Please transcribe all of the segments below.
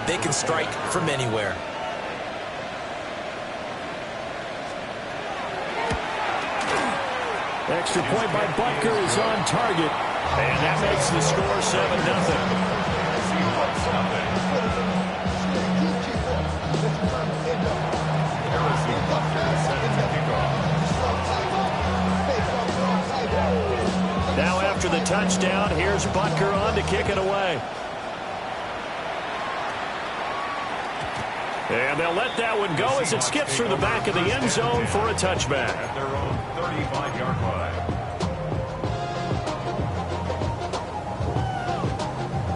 they can strike from anywhere. Extra point by Butker is on target. And that makes the score 7-0. Now after the touchdown, here's Butker on to kick it away. And they'll let that one go as it skips through the back of the end zone for a touchback. At their own 35-yard line.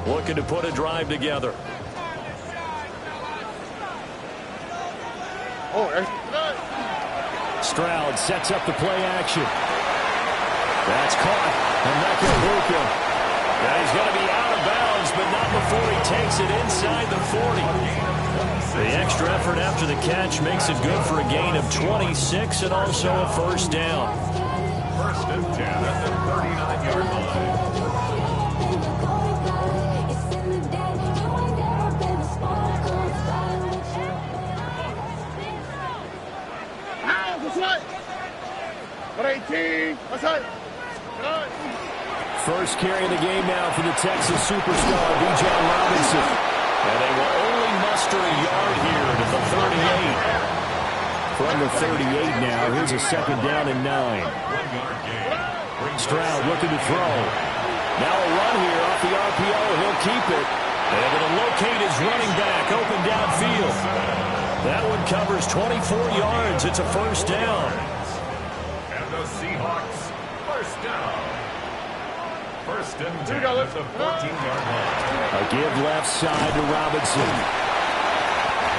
Looking to put a drive together. Stroud sets up the play action. That's caught. And yeah, he's going to be out of bounds, but not before he takes it inside the 40. The extra effort after the catch makes it good for a gain of 26 and also a first down. First and 10 at the 39-yard line. First carry of the game now for the Texas superstar, Bijan Robinson. And they will only muster a yard here to the 38. From the 38 now, here's a second down and 9. Stroud looking to throw. Now a run here off the RPO. He'll keep it. And it'll locate his running back open downfield. That one covers 24 yards. It's a first down. And the Seahawks, first down. First and 10 at the 14-yard line. A give left side to Robinson.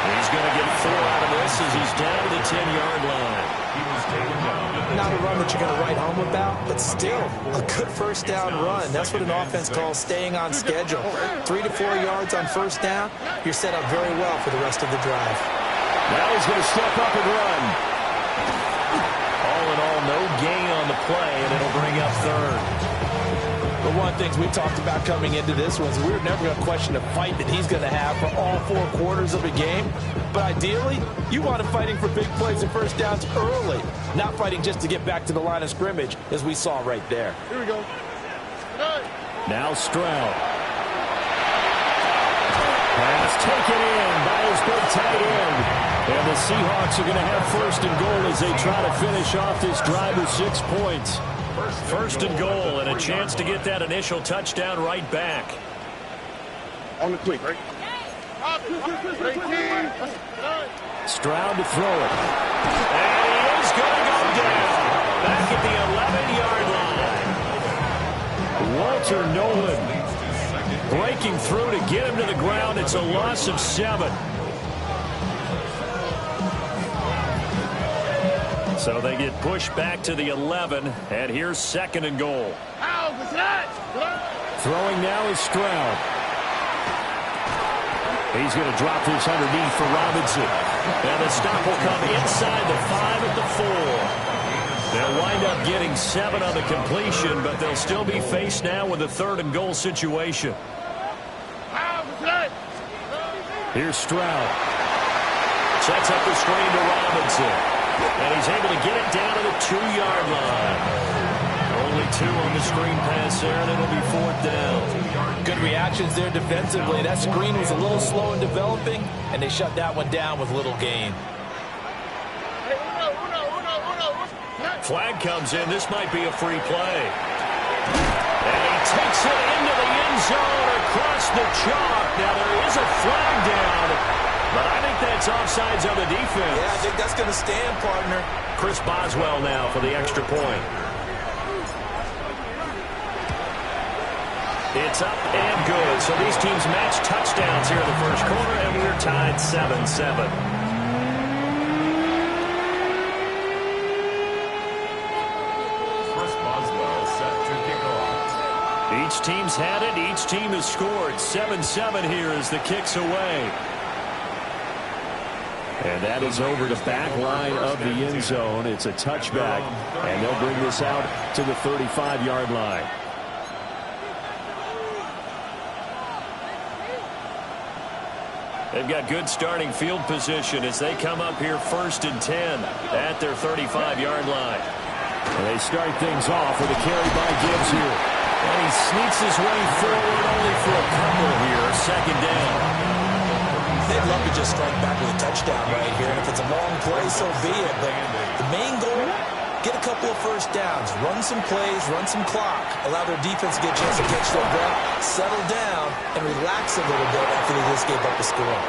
He's going to get 4 out of this as he's down to the 10-yard line. He was taken down. Not a run that you're going to write home about, but still a good first down run. That's what an offense calls staying on schedule. 3 to 4 yards on first down, you're set up very well for the rest of the drive. Now he's going to step up and run. All in all, no gain on the play, and it'll bring up third. But one of the things we talked about coming into this was we were never going to question the fight that he's going to have for all 4 quarters of a game. But ideally, you want him fighting for big plays and first downs early, not fighting just to get back to the line of scrimmage, as we saw right there. Here we go. Now Stroud. Pass taken in by his big tight end. And the Seahawks are going to have first and goal as they try to finish off this drive with 6 points. First and goal, and a chance to get that initial touchdown right back. On the quick, right? Stroud to throw it. And he is going to go down. Back at the 11-yard line. Walter Nolan breaking through to get him to the ground. It's a loss of 7. So they get pushed back to the 11, and here's second and goal. Throwing now is Stroud. He's going to drop this underneath for Robinson. And the stop will come inside the 5 at the 4. They'll wind up getting 7 on the completion, but they'll still be faced now with a third and goal situation. Here's Stroud. Sets up the screen to Robinson. And he's able to get it down to the 2-yard line. Only 2 on the screen pass there, and it'll be 4th down. Good reactions there defensively. That screen was a little slow in developing, and they shut that one down with little gain. Flag comes in. This might be a free play. And he takes it into the end zone across the chalk. Now there is a flag down. But I think that's offsides on the defense. Yeah, I think that's going to stand, partner. Chris Boswell now for the extra point. It's up and good. So these teams match touchdowns here in the first quarter, and we're tied 7-7. Chris Boswell set to kick off. Each team's had it. Each team has scored. 7-7 here as the kick's away. And that is over the back line of the end zone. It's a touchback, and they'll bring this out to the 35-yard line. They've got good starting field position as they come up here 1st and 10 at their 35-yard line. And they start things off with a carry by Gibbs here. And he sneaks his way forward only for a couple here, 2nd down. They'd love to just strike back with a touchdown right here, and if it's a long play, so be it. But the main goal, get a couple of first downs, run some plays, run some clock, allow their defense to get a chance to catch their breath, settle down, and relax a little bit after they just gave up a score.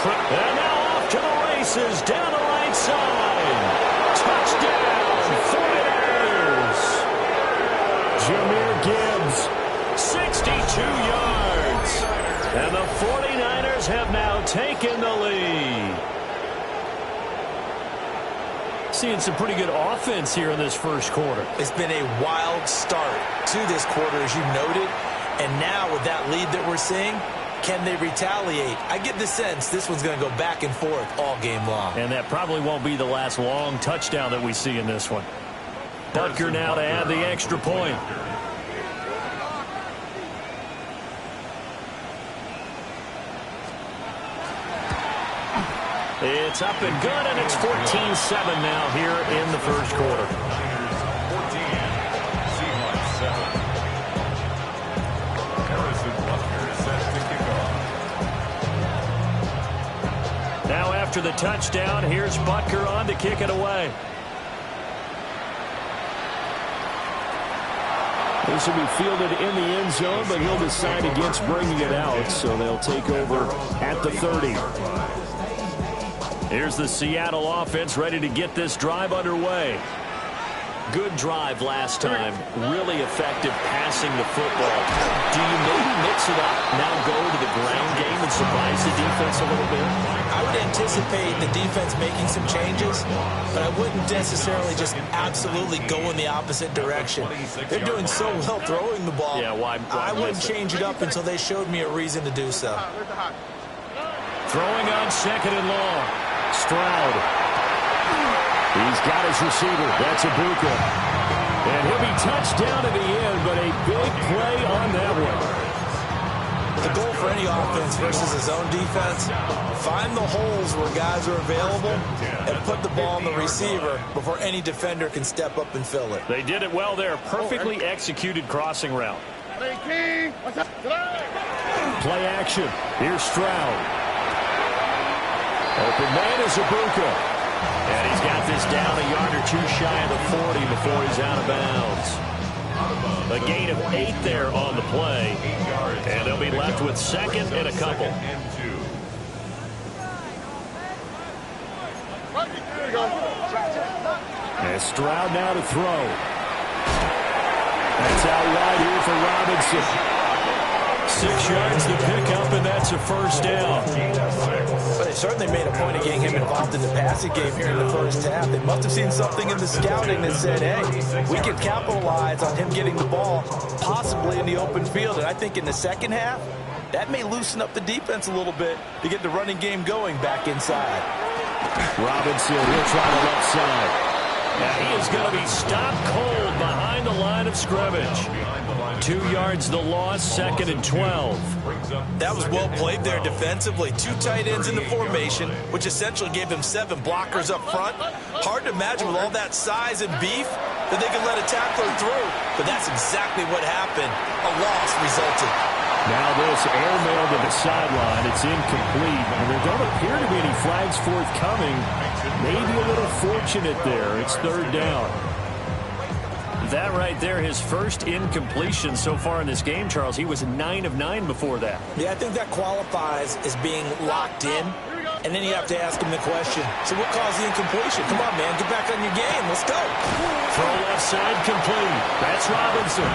And now off to the races, down the right side. Touchdown, 49ers. Jahmyr Gibbs, 62 yards. And the 49ers have now taken the lead. Seeing some pretty good offense here in this first quarter. It's been a wild start to this quarter, as you noted. And now with that lead that we're seeing, can they retaliate? I get the sense this one's going to go back and forth all game long. And that probably won't be the last long touchdown that we see in this one. Butker now to add the extra point. It's up and good, and it's 14-7 now here in the first quarter. Now after the touchdown, here's Butker on to kick it away. this will be fielded in the end zone, but he'll decide against bringing it out, so they'll take over at the 30. Here's the Seattle offense ready to get this drive underway. Good drive last time. Really effective passing the football. Do you maybe mix it up, now go to the ground game and surprise the defense a little bit? I would anticipate the defense making some changes, but I wouldn't necessarily just absolutely go in the opposite direction. They're doing so well throwing the ball. Yeah, why I wouldn't change it up until they showed me a reason to do so. Throwing on 2nd and long. Stroud. He's got his receiver. That's Ibuka. And he'll be touched down at the end, but a big play on that one. The goal for any offense versus his own defense, find the holes where guys are available and put the ball on the receiver before any defender can step up and fill it. They did it well there. Perfectly executed crossing route. Play action. Here's Stroud. Open man is Ibuka. And he's got this down a yard or two shy of the 40 before he's out of bounds. A gain of 8 there on the play. And they'll be left with 2nd and a couple. And Stroud now to throw. That's out wide here for Robinson. 6 yards to pick up, and that's a first down. But they certainly made a point of getting him involved in the passing game here in the first half. They must have seen something in the scouting that said, hey, we can capitalize on him getting the ball, possibly in the open field. And I think in the second half, that may loosen up the defense a little bit to get the running game going back inside. Robinson, he'll try the left side. Now he is going to be stopped cold behind the line of scrimmage. 2 yards the loss, 2nd and 12. That was well played there defensively. 2 tight ends in the formation, which essentially gave them 7 blockers up front. Hard to imagine with all that size and beef that they could let a tackler through. But that's exactly what happened. A loss resulted. Now this airmail to the sideline. It's incomplete, and there don't appear to be any flags forthcoming. Maybe a little fortunate there. It's 3rd down. That right there, his first incompletion so far in this game, Charles. He was 9 of 9 before that. Yeah, I think that qualifies as being locked in. And then you have to ask him the question, so what caused the incompletion? Come on, man, get back on your game. Let's go. Throw left side complete. That's Robinson.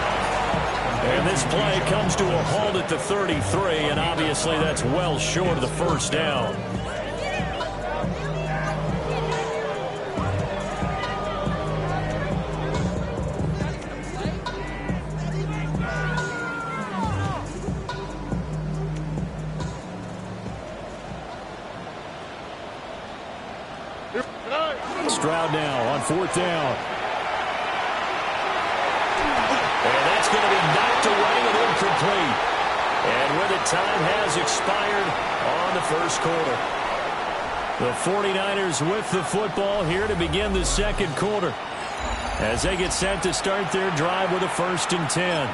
And this play comes to a halt at the 33, and obviously that's well short of the first down. Stroud now on 4th down. And that's going to be knocked away and incomplete. And with it, time has expired on the first quarter. The 49ers with the football here to begin the second quarter as they get set to start their drive with a 1st and 10.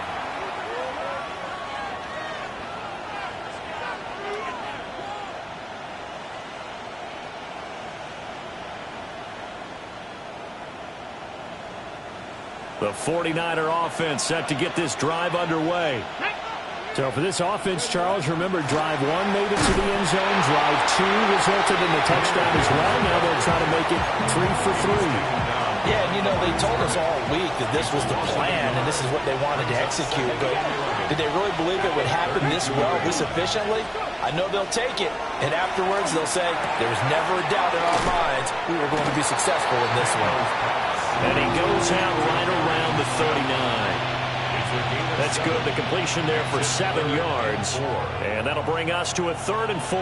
The 49er offense set to get this drive underway. So for this offense, Charles, remember drive 1 made it to the end zone. Drive 2 resulted in the touchdown as well. Now they'll try to make it 3 for 3. Yeah, and they told us all week that this was the plan and this is what they wanted to execute. But did they really believe it would happen this well, this efficiently? I know they'll take it. And afterwards, they'll say, there was never a doubt in our minds we were going to be successful in this one. And he goes out right around the 39. That's good. The completion there for 7 yards. And that'll bring us to a 3rd and 4.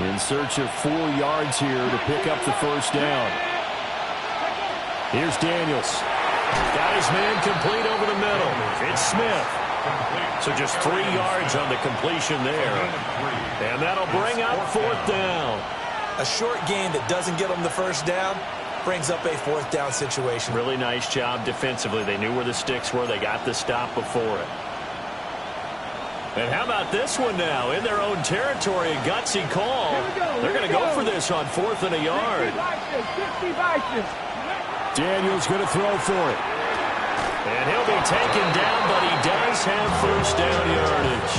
In search of 4 yards here to pick up the first down. Here's Daniels. Got his man complete over the middle. It's Smith. So just 3 yards on the completion there. And that'll bring up 4th down. A short gain that doesn't get them the first down brings up a 4th down situation. Really nice job defensively. They knew where the sticks were. They got the stop before it. And how about this one now? In their own territory, a gutsy call. They're going to go for this on 4th and a yard. Daniels going to throw for it. And he'll be taken down, but he does have first down yardage.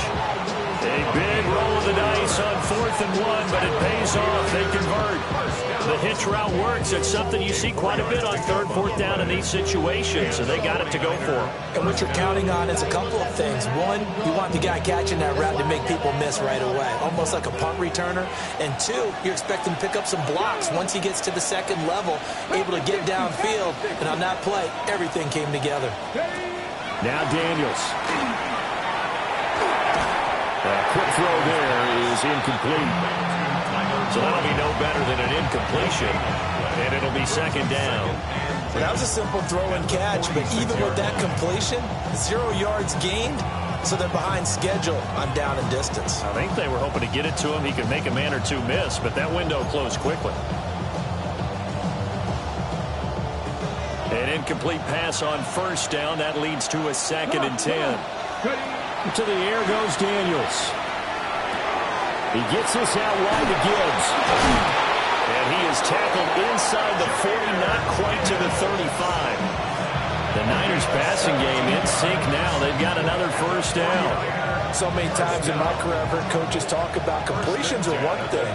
A big roll of the dice on 4th and 1, but it pays off. They convert. The hitch route works. It's something you see quite a bit on 3rd, 4th down in these situations, so they got it to go for. And what you're counting on is a couple of things. One, you want the guy catching that route to make people miss right away, almost like a punt returner. And 2, you're expecting to pick up some blocks once he gets to the 2nd level, able to get downfield. And on that play, everything came together. Now Daniels. A quick throw there is incomplete. So that'll be no better than an incompletion, and it'll be 2nd down. Well, that was a simple throw and catch, but even with that completion, 0 yards gained, so they're behind schedule on down and distance. I think they were hoping to get it to him. He could make a man or 2 miss, but that window closed quickly. An incomplete pass on 1st down. That leads to a 2nd and 10. To the air goes Daniels. He gets this out wide to Gibbs. And he is tackled inside the 40, not quite to the 35. The Niners passing game in sync now. They've got another first down. So many times in my career, I've heard coaches talk about completions are one thing.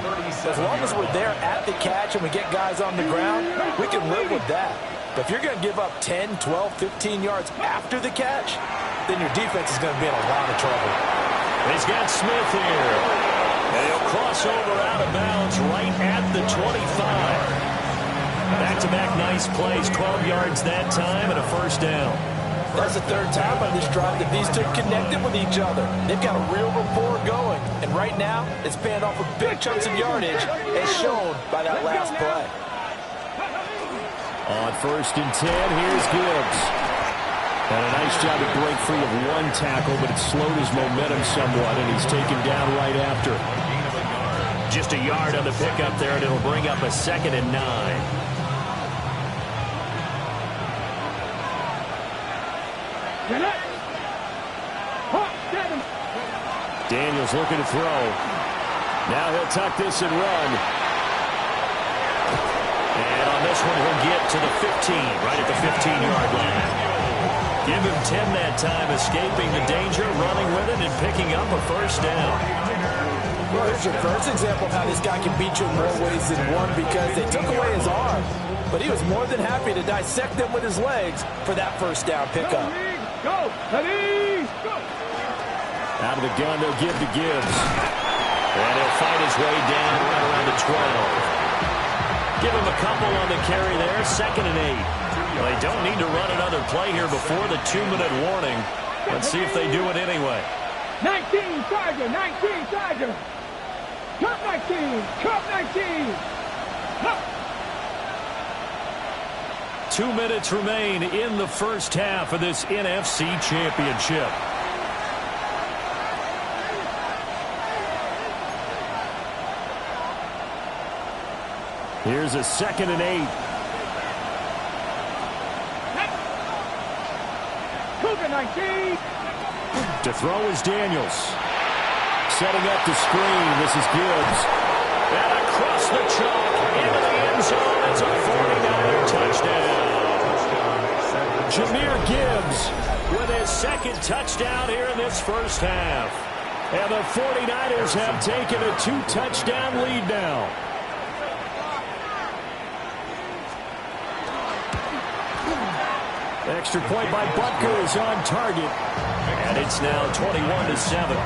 As long as we're there at the catch and we get guys on the ground, we can live with that. But if you're going to give up 10, 12, 15 yards after the catch, then your defense is going to be in a lot of trouble. He's got Smith here. And he'll cross over out of bounds right at the 25. Back-to-back nice plays, 12 yards that time and a first down. That's the 3rd time on this drive that these 2 connected with each other. They've got a real rapport going. And right now, it's paying off with big chunks of yardage as shown by that last play. On 1st and 10, here's Gibbs. And a nice job to break free of 1 tackle, but it slowed his momentum somewhat, and he's taken down right after. Just a yard on the pickup there, and it'll bring up a 2nd and 9. Daniels looking to throw. Now he'll tuck this and run. And on this one, he'll get to the 15, right at the 15-yard line. Give him 10 that time, escaping the danger, running with it, and picking up a first down. Well, here's your first example of how this guy can beat you in more ways than one because they took away his arm. But he was more than happy to dissect them with his legs for that first down pickup. Go, Ready, go. Out of the gun, they'll give to Gibbs. And he'll fight his way down right around the 12. Give him a couple on the carry there, 2nd and 8. Well, they don't need to run another play here before the 2-minute warning. Let's see if they do it anyway. 19, Charger, 19, Charger. Cup 19, Cup 19. Cup. 2 minutes remain in the first half of this NFC Championship. Here's a 2nd and 8. Cougar 19. To throw is Daniels. Setting up the screen. This is Gibbs. And across the chalk into the end zone. It's a 49er touchdown. Jahmyr Gibbs with his 2nd touchdown here in this first half. And the 49ers have taken a 2-touchdown lead now. Extra point by Butker is on target. And it's now 21-7.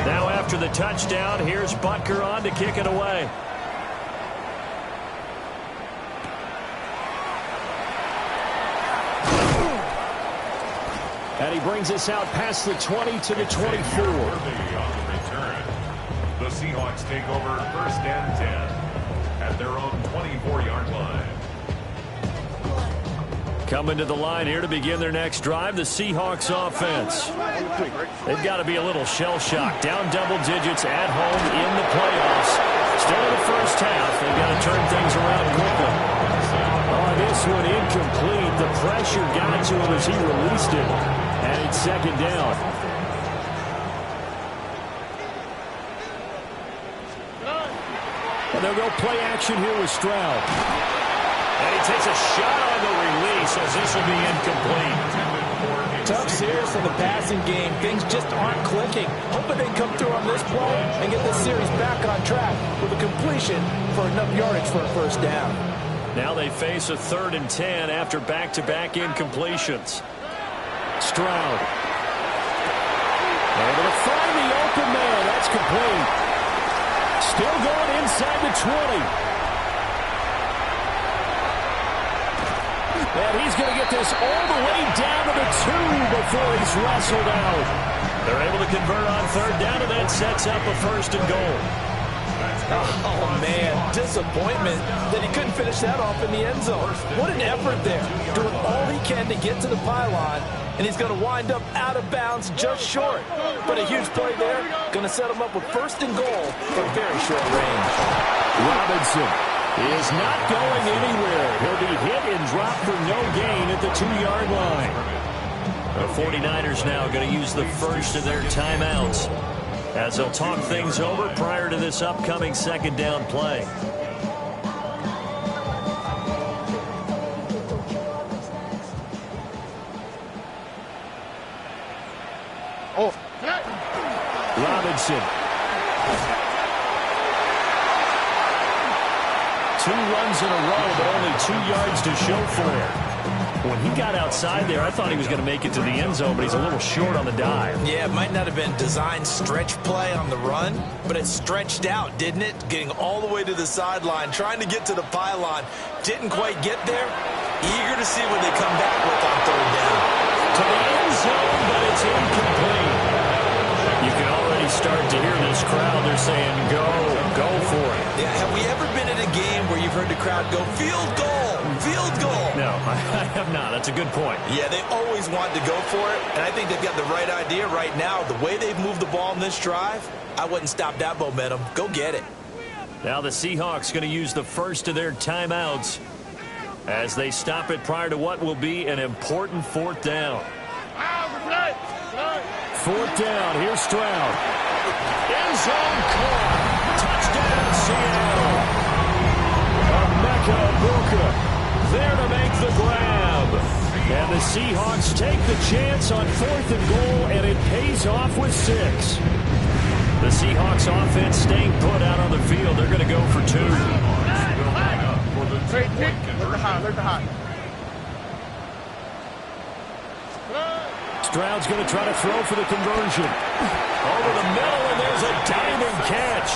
Now after the touchdown, here's Butker on to kick it away. And he brings us out past the 20 to the 24. The Seahawks take over 1st and 10 at their own 24-yard line. Coming to the line here to begin their next drive, the Seahawks offense. They've got to be a little shell-shocked. Down double digits at home in the playoffs. Still in the first half. They've got to turn things around quickly. Oh, this one incomplete. The pressure got to him as he released it. And it's 2nd down. And they'll go play action here with Stroud. And he takes a shot on the release as this will be incomplete. Tough series for the passing game. Things just aren't clicking. Hoping they come through on this play and get this series back on track with a completion for enough yardage for a 1st down. Now they face a 3rd and 10 after back-to-back incompletions. Stroud. Able to find the open man. That's complete. Still going inside the 20. And he's going to get this all the way down to the 2 before he's wrestled out. They're able to convert on 3rd down, and that sets up a 1st and goal. Oh, man, disappointment that he couldn't finish that off in the end zone. What an effort there, doing all he can to get to the pylon, and he's going to wind up out of bounds just short. But a huge play there, going to set him up with 1st and goal from very short range. Robinson is not going anywhere. He'll be hit and dropped for no gain at the 2-yard line. The 49ers now going to use the first of their timeouts as they'll talk things over prior to this upcoming 2nd down play. Robinson. 2 runs in a row, but only 2 yards to show for it. When he got outside there, I thought he was going to make it to the end zone, but he's a little short on the dive. Yeah, it might not have been designed stretch play on the run, but it stretched out, didn't it? Getting all the way to the sideline, trying to get to the pylon. Didn't quite get there. Eager to see what they come back with on 3rd down. To the end zone, but it's incomplete. You can already start to hear this crowd. They're saying, go for it. Yeah, have we ever been in a game where you've heard the crowd go, field goal, field goal? No, I have not. That's a good point. Yeah, they always want to go for it, and I think they've got the right idea right now. The way they've moved the ball in this drive, I wouldn't stop that momentum. Go get it. Now the Seahawks going to use the first of their timeouts as they stop it prior to what will be an important 4th down. 4th down. Here's Stroud. End zone caught. Touchdown, Seattle. Emeka Egbuka There to make the grab. And the Seahawks take the chance on 4th and goal, and it pays off with 6. The Seahawks offense staying put out on the field. They're going to go for 2. Let the hot. Stroud's going to try to throw for the conversion. Over the middle, and there's a diving catch.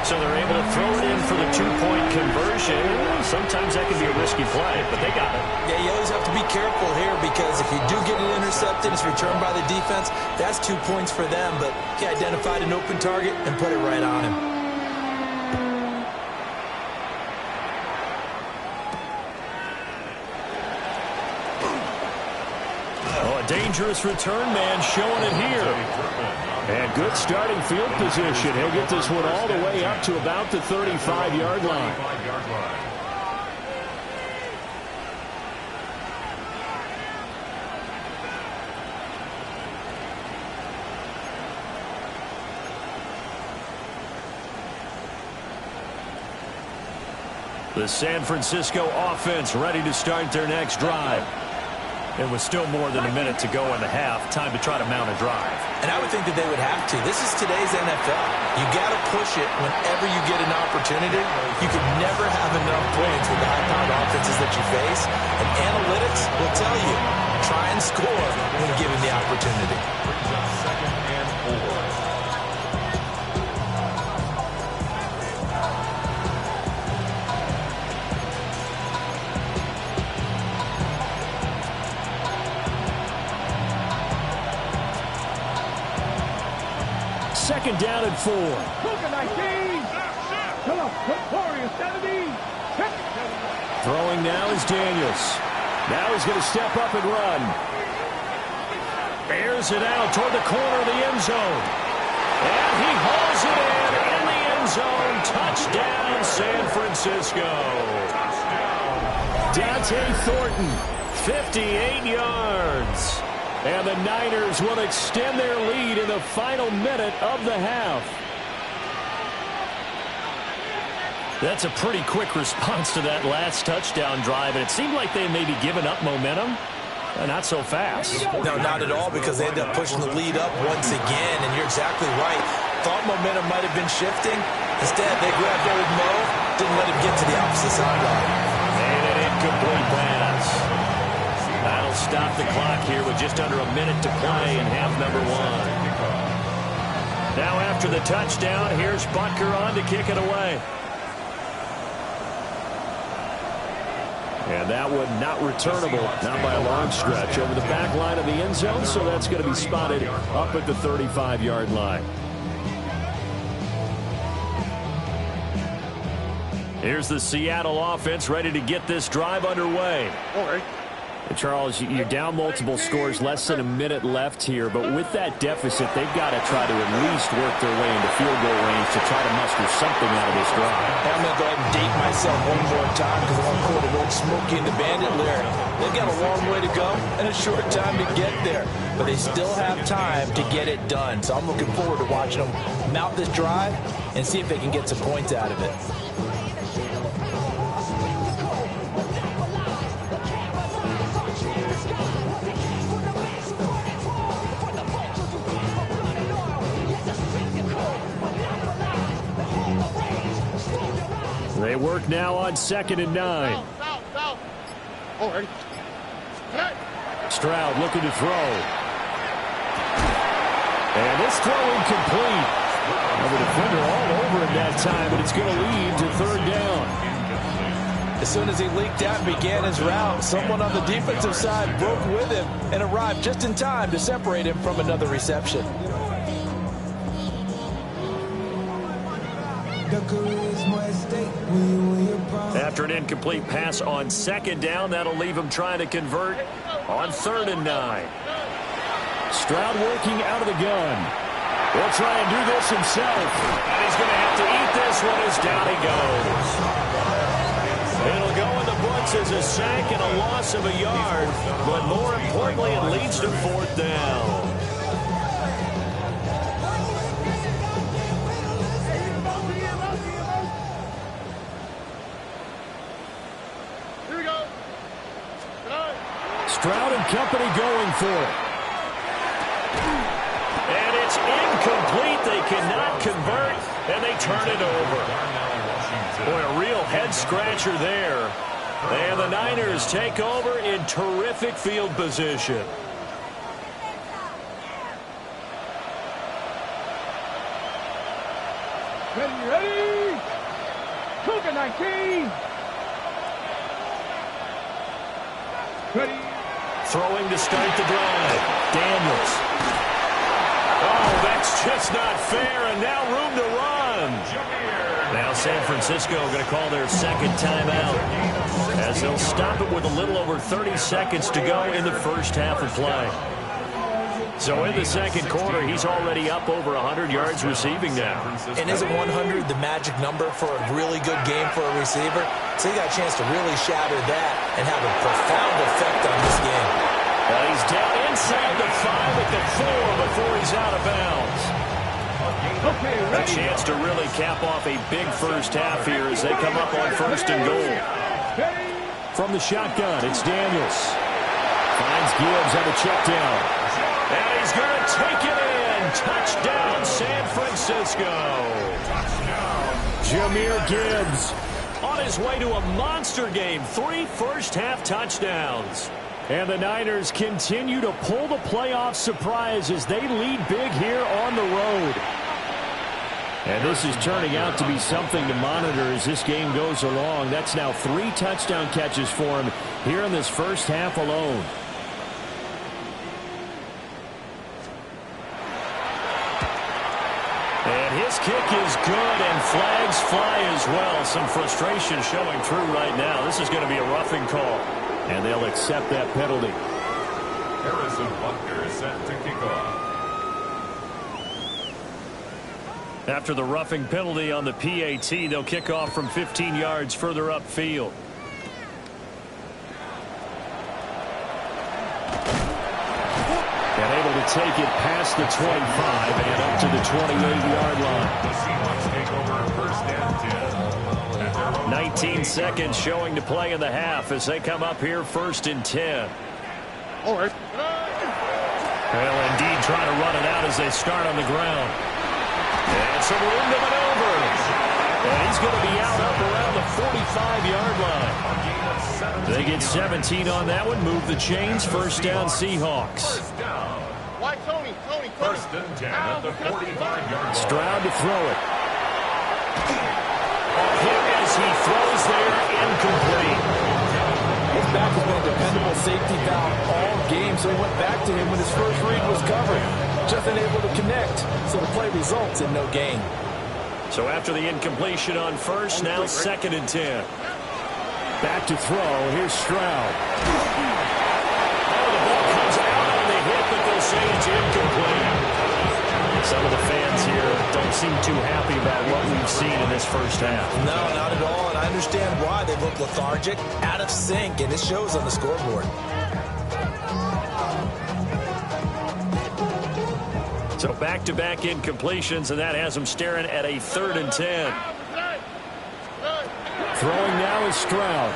So they're able to throw it in for the 2-point conversion. Sometimes that can be a risky play, but they got it. Yeah, you always have to be careful here because if you do get it intercepted, it's returned by the defense, that's 2 points for them. But he identified an open target and put it right on him. dangerous return man showing it here. And good starting field position. He'll get this one all the way up to about the 35-yard line. The San Francisco offense ready to start their next drive. And with still more than a minute to go in the half, time to try to mount a drive. And I would think that they would have to. This is today's NFL. You got to push it whenever you get an opportunity. You can never have enough points with the high-powered offenses that you face. And analytics will tell you, try and score when given the opportunity. Second and 4. Second down and 4. Cougar 19. Come on, Victorious 70. Throwing now is Daniels. Now he's going to step up and run. Airs it out toward the corner of the end zone. And he hauls it in the end zone. Touchdown, San Francisco. Dante Thornton, 58 yards. And the Niners will extend their lead in the final minute of the half. That's a pretty quick response to that last touchdown drive, and it seemed like they may be giving up momentum. Not so fast. No, not at all, because they ended up pushing the lead up once again, and you're exactly right. Thought momentum might have been shifting. Instead, they grabbed Old Mo, didn't let him get to the opposite sideline. And an incomplete pass. That'll stop the clock here with just under a minute to play in half number 1. Now after the touchdown, here's Butker on to kick it away. And that one not returnable, not by a long stretch, over the back line of the end zone, so that's going to be spotted up at the 35-yard line. Here's the Seattle offense ready to get this drive underway. Charles, you're down multiple scores, less than a minute left here, but with that deficit, they've got to try to at least work their way into field goal range to try to muster something out of this drive. I'm going to go ahead and date myself one more time because I want to quote an old Smokey and the Bandit lyric. They've got a long way to go and a short time to get there, but they still have time to get it done. So I'm looking forward to watching them mount this drive and see if they can get some points out of it. They work now on 2nd and 9. Stroud looking to throw. And this throw incomplete. Well, the defender all over him that time, but it's going to lead to 3rd down. As soon as he leaked out and began his route, someone on the defensive side broke with him and arrived just in time to separate him from another reception. After an incomplete pass on 2nd down, that'll leave him trying to convert on 3rd and 9. Stroud working out of the gun. He'll try and do this himself. And he's going to have to eat this one as down he goes. It'll go in the books as a sack and a loss of a yard. But more importantly, it leads to 4th down. Stroud and company going for it. And it's incomplete. They cannot convert, and they turn it over. Boy, a real head-scratcher there. And the Niners take over in terrific field position. Ready? Cougar 19. Ready? Throwing to start the drive. Daniels. Oh, that's just not fair, and now room to run. Now San Francisco going to call their 2nd timeout as they'll stop it with a little over 30 seconds to go in the first half of play. So in the second quarter, he's already up over 100 yards receiving now. And isn't 100 the magic number for a really good game for a receiver? So he got a chance to really shatter that and have a profound effect on this game. Well, he's down inside the 5 at the 4 before he's out of bounds. A chance to really cap off a big first half here as they come up on 1st and goal. From the shotgun, it's Daniels. Finds Gibbs on the check down. And he's going to take it in. Touchdown, San Francisco. Jahmyr Gibbs on his way to a monster game. 3 first-half touchdowns. And the Niners continue to pull the playoff surprise as they lead big here on the road. And this is turning out to be something to monitor as this game goes along. That's now 3 touchdown catches for him here in this first half alone. And his kick is good, and flags fly as well. Some frustration showing through right now. This is going to be a roughing call. And they'll accept that penalty. Harrison Butker is set to kick off. After the roughing penalty on the PAT, they'll kick off from 15 yards further upfield. And able to take it past the 25 and up to the 28-yard line. The Seahawks take over 1st and 10. 19 seconds showing to play in the half as they come up here 1st and 10. All right. Well, indeed, trying to run it out as they start on the ground. And some room to maneuver. And he's going to be out up around the 45-yard line. They get 17 on that one. Move the chains. 1st down, Seahawks. Why, Tony? 1st and 10 at the 45-yard line. Stroud to throw it. Hit as he throws there, incomplete. His back has been a dependable safety valve all game, so he went back to him when his first read was covered. Just unable to connect, so the play results in no gain. So after the incompletion on 1st, now 2nd and 10. Back to throw. Here's Stroud. Oh, the ball comes out on the hit, but they'll say it's incomplete. Some of the fans here don't seem too happy about what we've seen in this first half. No, not at all, and I understand why. They look lethargic, out of sync, and it shows on the scoreboard. So back-to-back incompletions, and that has them staring at a 3rd and 10. Throwing now is Stroud.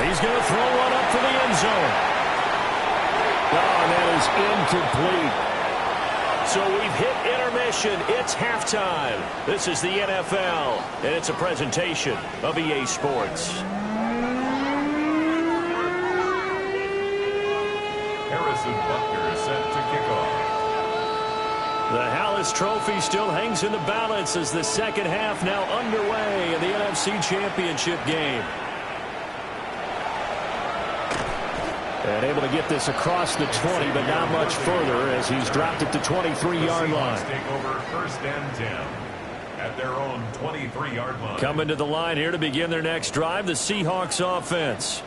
He's going to throw one up for the end zone. Oh, that is incomplete. So we've hit intermission. It's halftime. This is the NFL, and it's a presentation of EA Sports. Harrison Butker is set to kick off. The Hallis Trophy still hangs in the balance as the second half now underway in the NFC Championship game. And able to get this across the 20, but not much further as he's dropped it to 23-yard line. Take over 1st and 10 at their own 23-yard line. Coming to the line here to begin their next drive, the Seahawks offense.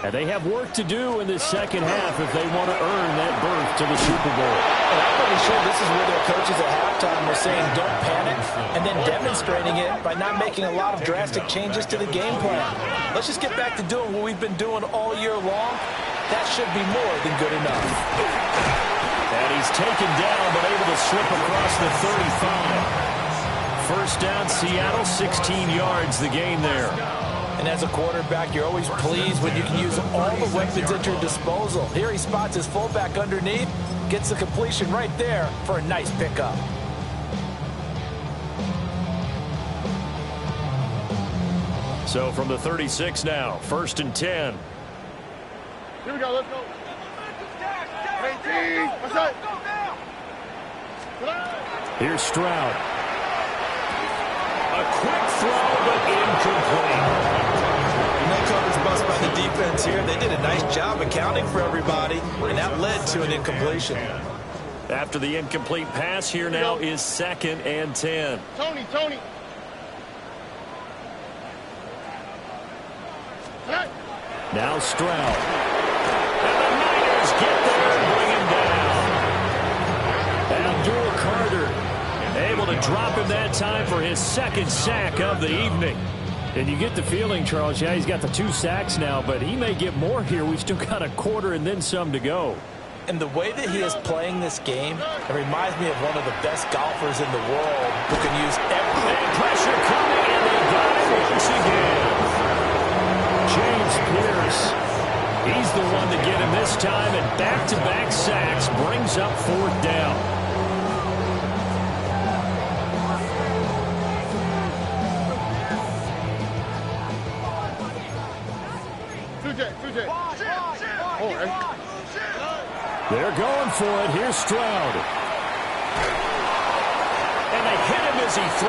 And they have work to do in this second half if they want to earn that berth to the Super Bowl. And I'm pretty sure this is where their coaches at halftime were saying don't panic, and then demonstrating it by not making a lot of drastic changes to the game plan. Let's just get back to doing what we've been doing all year long. That should be more than good enough. And he's taken down but able to slip across the 35. 1st down, Seattle, 16 yards the gain there. And as a quarterback, you're always pleased when you can use all the weapons at your disposal. Here he spots his fullback underneath, gets the completion right there for a nice pickup. So from the 36 now, 1st and 10. Here we go. Let's go. 18. What's up? Here's Stroud. A quick throw, but incomplete. No coverage bust by the defense here. They did a nice job accounting for everybody, and that led to an incompletion. After the incomplete pass, here now is 2nd and 10. Tony. Now Stroud. And the Niners get there and bring him down. Carter. Able to drop him that time for his second sack of the evening. And you get the feeling, Charles, yeah, he's got the 2 sacks now, but he may get more here. We've still got a quarter and then some to go. And the way that he is playing this game, it reminds me of one of the best golfers in the world who can use everything. And pressure coming, and they got it once again. James Pierce, he's the one to get him this time, and back-to-back sacks brings up 4th down. They're going for it. Here's Stroud. And they hit him as he